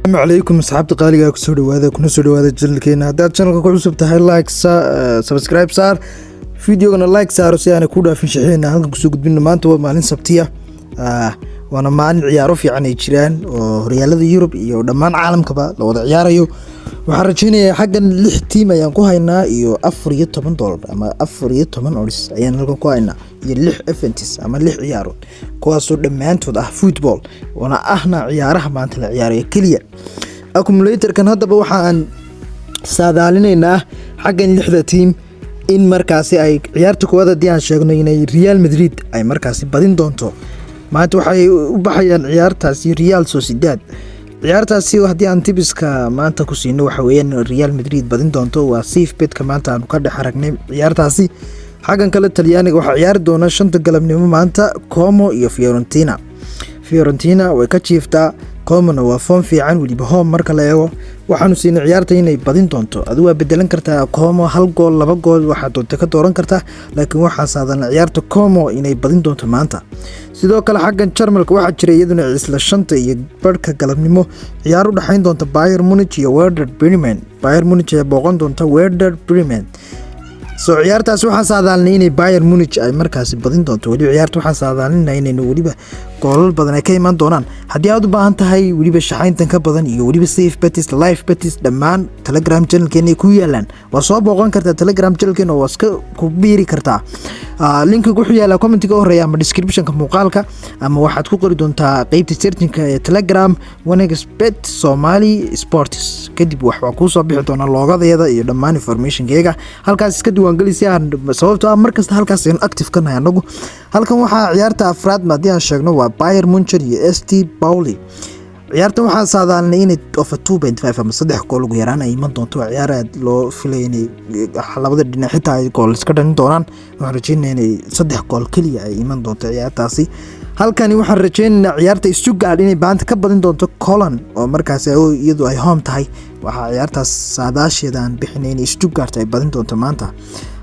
السلام عليكم أصحاب قاليga ku soo dhawaada kuna soo dhawaada channelkeena hadaad channelka ku cusub tahay like subscribe saar videogana like saaro si aan ku dhaafin shaqeena halkan ku soo gudbino maanta waa maalin sabtiya waana maalin ciyaaro fiican ay jiraan oo horyaalada Yurub iyo dhammaan caalamkaba la wada ciyaarayo waxaan rajaynayaa xaggan 6 team ayaan ku haynaa iyo $14 ama 14 odds ayaan halkan ku haynaa iyo 6 events ama 6 ciyaaro kuwaas oo dhamaantood ah football wana ahna ciyaaraha maanta la ciyaarayo kaliya accumulator kan hadaba waxaan saadaalinaynaa xaggan 6 team in markaasi ay ciyaarta koowaad aan sheegno inay Real Madrid ay markaasi badin doonto maanta waxay u baxayaan ciyaartaasi Real Sociedad ciyaartaasi hadii aan tibiska maanta ku siino waxa weeyaan Real Madrid badin doonto waa safe bet ka maanta aan ka dhaxaragnay ciyaartaasi xagan kale Talyaaniga waxa ciyaar doona 5 galabnimo maanta Como iyo Fiorentina way ka jiiftaa Como waa form fiican waliba home marka la eego waxaanu siinay ciyaarta inay badin doonto adigu waa bedelan kartaa Como 1 gool 2 gool waxa doonta ka dooran kartaa laakiin waxa saadan ciyaarta Como inay badin doonto maanta sidoo kale xaggan Jarmalka waxa jiray iyaduna isla 5 iyo barka galabnimo ciyaar u dhaxayn doonta Bayern Munich iyo Werder Bremen Bayern Munich ay booqan doonta Werder Bremen ciyaartaas waxa saadaalnay inay Bayern Munich ay markaasi badin doonto wali ciyaarta waxa saadaalnay inay waliba goolal badan ay ka iman doonaan hadii aad u baahan tahay waliba shaxayntan ka badan iyo waliba safe bets live bets dhammaan Telegram channelkeena ku yaalan waa soo booqan kartaa Telegram channelkeena oo iska ku biiri kartaa link ku yaala comment-ka horeeya ama description-ka muuqaalka ama waxaad ku qori doontaa qaybta searching-ka ee Telegram Wanexbet Somali Sports kadib waxa ku soo bixi doona loogadeeda iyo dhammaan information-keega halkaas iska diiwaangelisay sababtoo ah markasta halkaas aan active ka nahay anagu halkan waxa ciyaarta afraad maadii aan sheegno waa Bayern Munich iyo ST Pauli ciyaarta waxa saadaalnay in over 2.5 ama 3 gool ugu yaraan ay iman doonto ciyaar aad loo filayay in labada dhinac xitaa ay gool iska dhalin doonaan waxaan rajaynayaa in 3 gool kaliya ay iman doonto ciyaartaasi halkani waxaan rajaynayaa ciyaarta Stuttgart inay baanta ka badin doonto Cologne oo markaas iyadu ay home tahay waxa ciyaartaas saadaasheedaan bixinay Stuttgart ay badin doonto maanta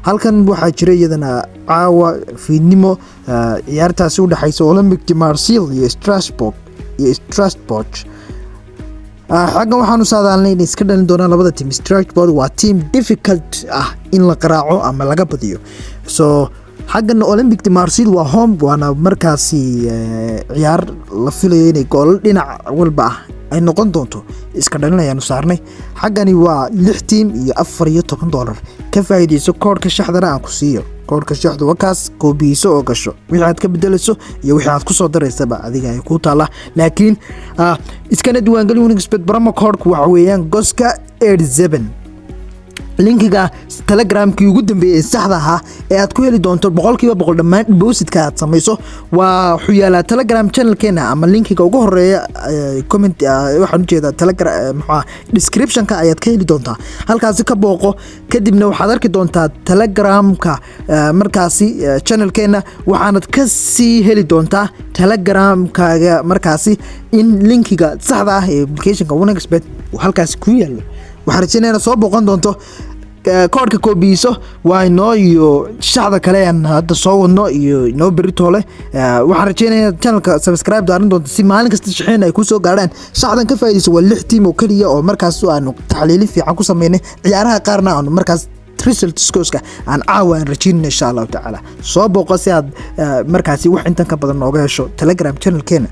halkan waxa jiray iyadana caawa fiidnimo ciyaartaasi u dhaxaysa Olympique de Marseille iyo Strasbourg xaggan waxaanu saadaalnay in iska dhalin doonaan labada team Strasbourg waa team difficult in la qaraaco ama laga badiyo xaggan Olympique de Marseille waa home waana markaasi ciyaar la filayo inay gool dhinac walba ay noqon doonto iska dhalinayaan saarnay xaggani waa 6 team iyo $14 ka faa'iideyso koodka shaxdana aan ku siiyo koodka shaxdu wakaas koobiiso oo gasho wixii aad ka bedelayso iyo wixii aad ku soo dareysaba adiga ay ku taala laakiin iskana diiwaangelin Wanexbet promo code waxa weeyaan goska 87 linkiga Telegram-kii ugu dambeeyay saxda ah ee aad ku heli doonto 100% dhammaan deposit-ka aad samayso waa xuyaala Telegram channel-keena ama linkiga ugu horeeya comment waxaan u jeedaa Telegram description-ka ayaad ka heli doontaa halkaas ka booqo kadibna waxaad arki doontaa Telegram-ka markaasi channel-keena waxaanad ka sii heli doontaa Telegram-kaaga markaasi in linkiga saxda ah ee application-ka Wanexbet halkaas ku yaalo waxaan rajaynayaa soo booqan doonto koodka koobiiso waa inoo iyo shaxda kale aan hadda soo wadno iyo inoo berito leh waxaan rajaynayaa channelka subscribe daarin doonto si maalin kasta shaqeyn ay ku soo gaaraan shaxdan ka faa'iideyso waa 6 team oo kaliya oo markaas aanu taxliil fiican ku sameynay ciyaaraha qaarna aanu markaas results-kooska aan caawan rajaynaa insha Allah taala soo booqo si aad markaasi wax intan ka badan nooga hesho Telegram channelkeena